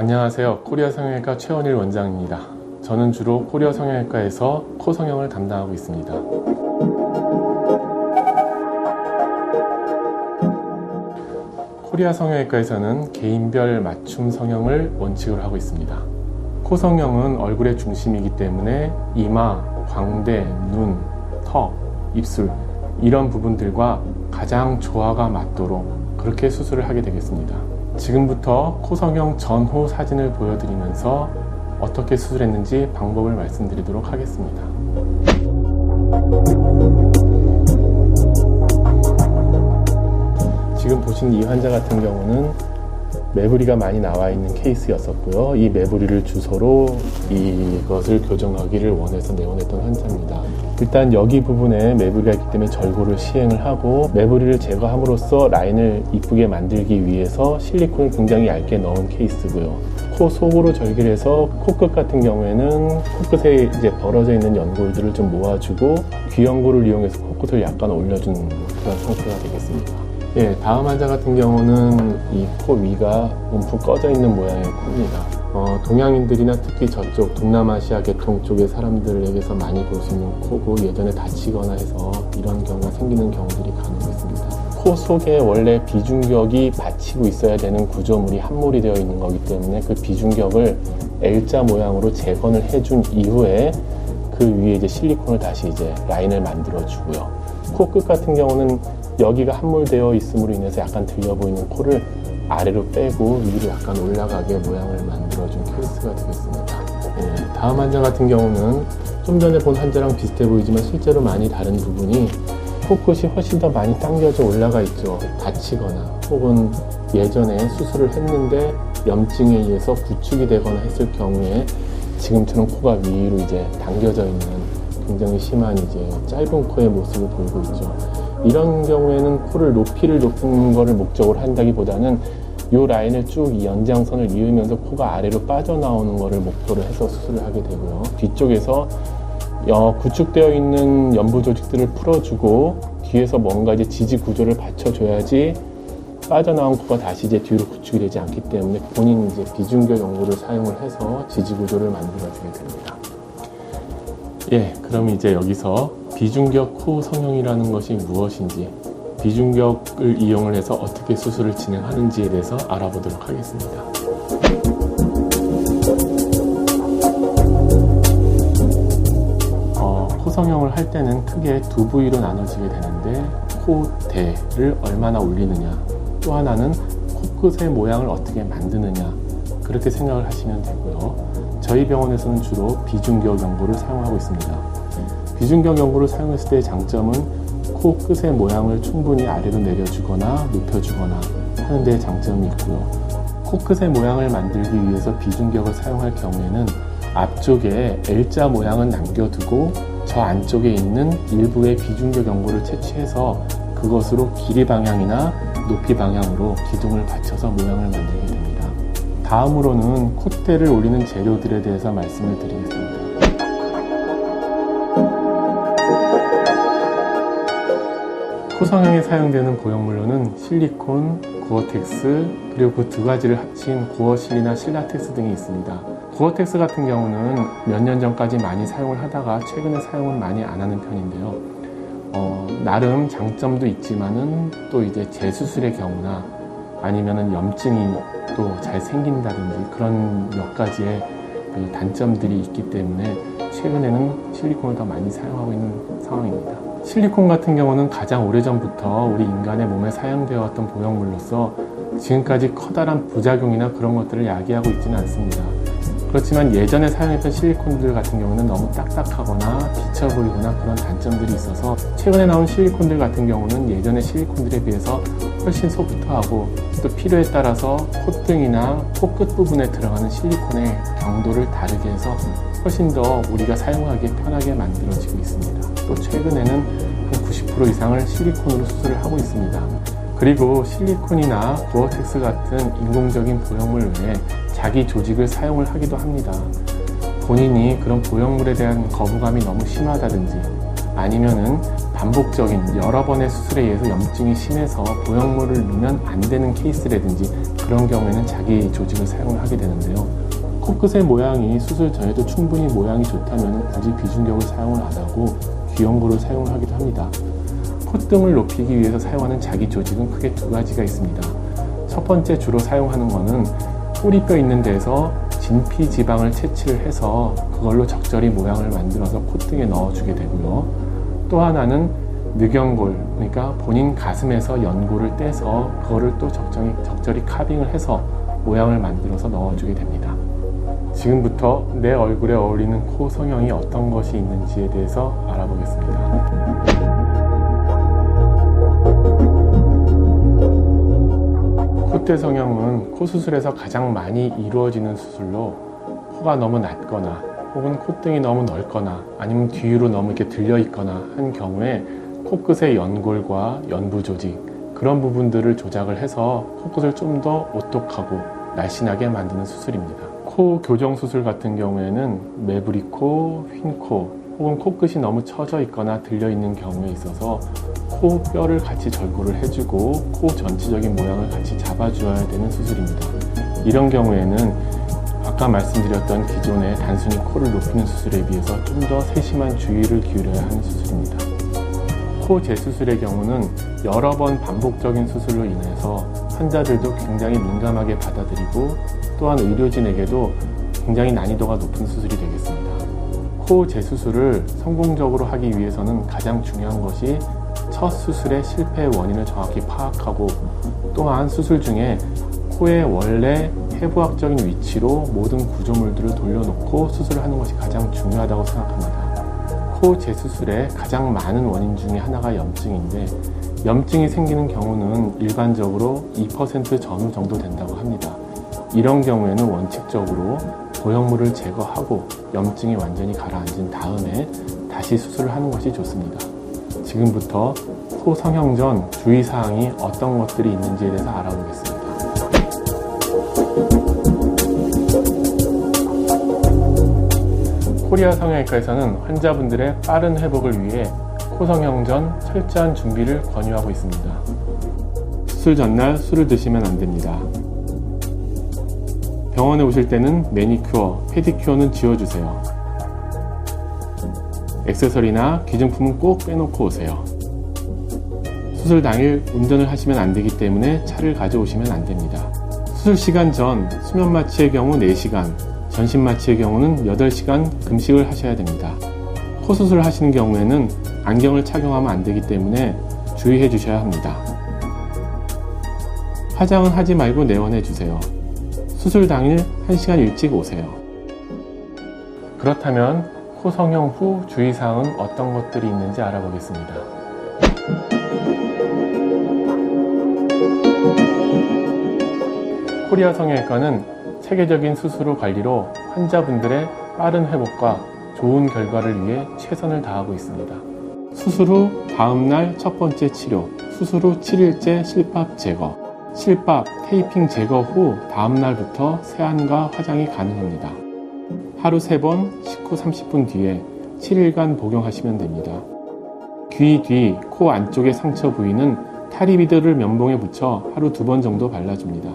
안녕하세요. 코리아 성형외과 최원일 원장입니다. 저는 주로 코리아 성형외과에서 코 성형을 담당하고 있습니다. 코리아 성형외과에서는 개인별 맞춤 성형을 원칙으로 하고 있습니다. 코 성형은 얼굴의 중심이기 때문에 이마, 광대, 눈, 턱, 입술 이런 부분들과 가장 조화가 맞도록 그렇게 수술을 하게 되겠습니다. 지금부터 코 성형 전후 사진을 보여드리면서 어떻게 수술했는지 방법을 말씀드리도록 하겠습니다. 지금 보시는 이 환자 같은 경우는 매부리가 많이 나와 있는 케이스였었고요. 이 매부리를 주소로 이것을 교정하기를 원해서 내원했던 환자입니다. 일단 여기 부분에 매부리가 있기 때문에 절골을 시행을 하고 매부리를 제거함으로써 라인을 이쁘게 만들기 위해서 실리콘을 굉장히 얇게 넣은 케이스고요. 코 속으로 절개를 해서 코끝 같은 경우에는 코끝에 이제 벌어져 있는 연골들을 좀 모아주고 귀연골을 이용해서 코끝을 약간 올려준 그런 상태가 되겠습니다. 예, 다음 환자 같은 경우는 이 코 위가 움푹 꺼져 있는 모양의 코입니다. 동양인들이나 특히 저쪽 동남아시아 계통 쪽의 사람들에게서 많이 볼 수 있는 코고 예전에 다치거나 해서 이런 경우가 생기는 경우들이 간혹 있습니다. 코 속에 원래 비중격이 받치고 있어야 되는 구조물이 함몰이 되어 있는 거기 때문에 그 비중격을 L자 모양으로 재건을 해준 이후에 그 위에 이제 실리콘을 다시 이제 라인을 만들어 주고요. 코끝 같은 경우는 여기가 함몰되어 있음으로 인해서 약간 들려 보이는 코를 아래로 빼고 위로 약간 올라가게 모양을 만들어준 케이스가 되겠습니다. 예, 다음 환자 같은 경우는 좀 전에 본 환자랑 비슷해 보이지만 실제로 많이 다른 부분이 코끝이 훨씬 더 많이 당겨져 올라가 있죠. 다치거나 혹은 예전에 수술을 했는데 염증에 의해서 구축이 되거나 했을 경우에 지금처럼 코가 위로 이제 당겨져 있는 굉장히 심한 이제 짧은 코의 모습을 보이고 있죠. 이런 경우에는 코를 높이를 높이는 것을 목적으로 한다기보다는 이 라인을 쭉 이 연장선을 이으면서 코가 아래로 빠져나오는 것을 목표로 해서 수술을 하게 되고요. 뒤쪽에서 구축되어 있는 연부 조직들을 풀어주고 뒤에서 뭔가 이제 지지 구조를 받쳐줘야지 빠져나온 코가 다시 이제 뒤로 구축이 되지 않기 때문에 본인 이제 비중격 연구를 사용을 해서 지지 구조를 만들어주게 됩니다. 예, 그럼 이제 여기서 비중격 코 성형이라는 것이 무엇인지, 비중격을 이용을 해서 어떻게 수술을 진행하는지에 대해서 알아보도록 하겠습니다. 코 성형을 할 때는 크게 두 부위로 나눠지게 되는데 코대를 얼마나 올리느냐, 또 하나는 코끝의 모양을 어떻게 만드느냐, 그렇게 생각을 하시면 되고요. 저희 병원에서는 주로 비중격 연고를 사용하고 있습니다. 비중격 연고를 사용했을 때의 장점은 코 끝의 모양을 충분히 아래로 내려주거나 높여주거나 하는 데의 장점이 있고요. 코 끝의 모양을 만들기 위해서 비중격을 사용할 경우에는 앞쪽에 L자 모양은 남겨두고 저 안쪽에 있는 일부의 비중격 연고를 채취해서 그것으로 길이 방향이나 높이 방향으로 기둥을 받쳐서 모양을 만들게 됩니다. 다음으로는 콧대를 올리는 재료들에 대해서 말씀을 드리겠습니다. 코 성형에 사용되는 보형물로는 실리콘, 고어텍스, 그리고 그 두 가지를 합친 고어실이나 실라텍스 등이 있습니다. 고어텍스 같은 경우는 몇 년 전까지 많이 사용을 하다가 최근에 사용을 많이 안 하는 편인데요. 나름 장점도 있지만은 또 이제 재수술의 경우나 아니면은 염증이 또 잘 생긴다든지 그런 몇 가지의 그 단점들이 있기 때문에 최근에는 실리콘을 더 많이 사용하고 있는 상황입니다. 실리콘 같은 경우는 가장 오래전부터 우리 인간의 몸에 사용되어 왔던 보형물로서 지금까지 커다란 부작용이나 그런 것들을 야기하고 있지는 않습니다. 그렇지만 예전에 사용했던 실리콘들 같은 경우는 너무 딱딱하거나 비쳐 보이거나 그런 단점들이 있어서 최근에 나온 실리콘들 같은 경우는 예전의 실리콘들에 비해서 훨씬 소프트하고 또 필요에 따라서 콧등이나 코끝 부분에 들어가는 실리콘의 강도를 다르게 해서 훨씬 더 우리가 사용하기에 편하게 만들어지고 있습니다. 또 최근에는 한 90% 이상을 실리콘으로 수술을 하고 있습니다. 그리고 실리콘이나 고어텍스 같은 인공적인 보형물 외에 자기 조직을 사용을 하기도 합니다. 본인이 그런 보형물에 대한 거부감이 너무 심하다든지 아니면은 반복적인 여러 번의 수술에 의해서 염증이 심해서 보형물을 넣으면 안 되는 케이스라든지 그런 경우에는 자기 조직을 사용을 하게 되는데요. 코끝의 모양이 수술 전에도 충분히 모양이 좋다면 굳이 비중격을 사용을 안 하고 귀염구를 사용을 하기도 합니다. 콧등을 높이기 위해서 사용하는 자기 조직은 크게 두 가지가 있습니다. 첫 번째 주로 사용하는 것은 꼬리뼈 있는 데서 진피 지방을 채취를 해서 그걸로 적절히 모양을 만들어서 콧등에 넣어주게 되고요. 또 하나는 늑연골, 그러니까 본인 가슴에서 연골을 떼서 그거를 또 적절히 카빙을 해서 모양을 만들어서 넣어주게 됩니다. 지금부터 내 얼굴에 어울리는 코 성형이 어떤 것이 있는지에 대해서 알아보겠습니다. 콧대 성형은 코 수술에서 가장 많이 이루어지는 수술로 코가 너무 낮거나 혹은 콧등이 너무 넓거나 아니면 뒤로 너무 이렇게 들려 있거나 한 경우에 코끝의 연골과 연부 조직 그런 부분들을 조작을 해서 코끝을 좀 더 오똑하고 날씬하게 만드는 수술입니다. 코 교정 수술 같은 경우에는 매부리코, 휜코 혹은 코끝이 너무 처져 있거나 들려 있는 경우에 있어서 코 뼈를 같이 절골을 해주고 코 전체적인 모양을 같이 잡아주어야 되는 수술입니다. 이런 경우에는 아까 말씀드렸던 기존의 단순히 코를 높이는 수술에 비해서 좀 더 세심한 주의를 기울여야 하는 수술입니다. 코 재수술의 경우는 여러 번 반복적인 수술로 인해서 환자들도 굉장히 민감하게 받아들이고 또한 의료진에게도 굉장히 난이도가 높은 수술이 되겠습니다. 코 재수술을 성공적으로 하기 위해서는 가장 중요한 것이 첫 수술의 실패의 원인을 정확히 파악하고 또한 수술 중에 코의 원래 해부학적인 위치로 모든 구조물들을 돌려놓고 수술을 하는 것이 가장 중요하다고 생각합니다. 코 재수술의 가장 많은 원인 중에 하나가 염증인데 염증이 생기는 경우는 일반적으로 2% 전후 정도 된다고 합니다. 이런 경우에는 원칙적으로 보형물을 제거하고 염증이 완전히 가라앉은 다음에 다시 수술을 하는 것이 좋습니다. 지금부터 코 성형 전 주의사항이 어떤 것들이 있는지에 대해서 알아보겠습니다. 코리아 성형외과에서는 환자분들의 빠른 회복을 위해 코 성형 전 철저한 준비를 권유하고 있습니다. 수술 전날 술을 드시면 안 됩니다. 병원에 오실 때는 매니큐어, 페디큐어는 지워주세요. 액세서리나 기증품은 꼭 빼놓고 오세요. 수술 당일 운전을 하시면 안 되기 때문에 차를 가져오시면 안 됩니다. 수술 시간 전 수면 마취의 경우 4시간, 전신 마취의 경우는 8시간 금식을 하셔야 됩니다. 코 수술을 하시는 경우에는 안경을 착용하면 안 되기 때문에 주의해 주셔야 합니다. 화장은 하지 말고 내원해 주세요. 수술 당일 1시간 일찍 오세요. 그렇다면 코 성형 후 주의사항은 어떤 것들이 있는지 알아보겠습니다. 코리아 성형외과는 체계적인 수술 후 관리로 환자분들의 빠른 회복과 좋은 결과를 위해 최선을 다하고 있습니다. 수술 후 다음날 첫 번째 치료, 수술 후 7일째 실밥 제거, 실밥, 테이핑 제거 후 다음날부터 세안과 화장이 가능합니다. 하루 3번, 식후 30분 뒤에 7일간 복용하시면 됩니다. 귀 뒤, 코 안쪽의 상처 부위는 타리비드를 면봉에 붙여 하루 2번 정도 발라줍니다.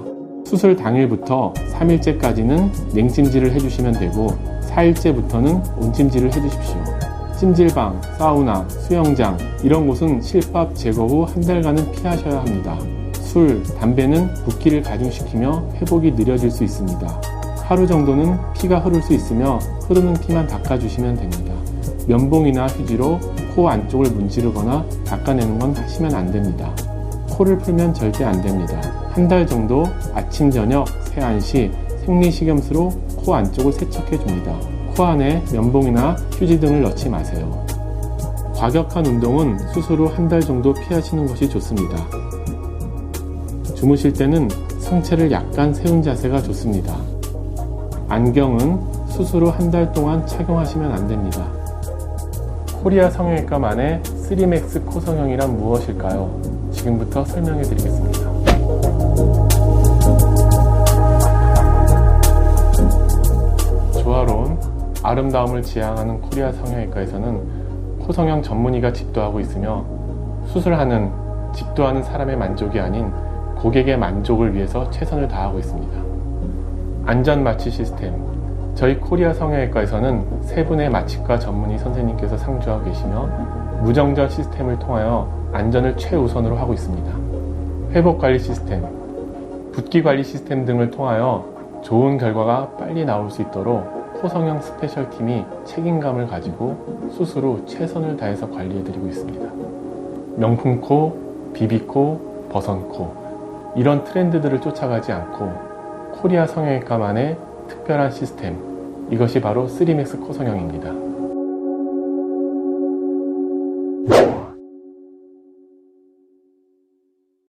수술 당일부터 3일째까지는 냉찜질을 해주시면 되고 4일째부터는 온찜질을 해주십시오. 찜질방, 사우나, 수영장 이런 곳은 실밥 제거 후 한 달간은 피하셔야 합니다. 술, 담배는 붓기를 가중시키며 회복이 느려질 수 있습니다. 하루 정도는 피가 흐를 수 있으며 흐르는 피만 닦아주시면 됩니다. 면봉이나 휴지로 코 안쪽을 문지르거나 닦아내는 건 하시면 안 됩니다. 코를 풀면 절대 안 됩니다. 한 달 정도 아침, 저녁, 세안 시 생리식염수로 코 안쪽을 세척해 줍니다. 코 안에 면봉이나 휴지 등을 넣지 마세요. 과격한 운동은 수술 후 한 달 정도 피하시는 것이 좋습니다. 주무실 때는 상체를 약간 세운 자세가 좋습니다. 안경은 수술 후 한 달 동안 착용하시면 안 됩니다. 코리아 성형외과만의 3맥스 코 성형이란 무엇일까요? 지금부터 설명해 드리겠습니다. 조화로운 아름다움을 지향하는 코리아 성형외과에서는 코성형 전문의가 집도하고 있으며 집도하는 사람의 만족이 아닌 고객의 만족을 위해서 최선을 다하고 있습니다. 안전 마취 시스템. 저희 코리아 성형외과에서는 세 분의 마취과 전문의 선생님께서 상주하고 계시며 무정전 시스템을 통하여 안전을 최우선으로 하고 있습니다. 회복관리 시스템, 붓기관리 시스템 등을 통하여 좋은 결과가 빨리 나올 수 있도록 코성형 스페셜팀이 책임감을 가지고 수술 후 최선을 다해서 관리해드리고 있습니다. 명품코, 비비코, 버선코 이런 트렌드들을 쫓아가지 않고 코리아 성형외과만의 특별한 시스템, 이것이 바로 3맥스 코성형입니다.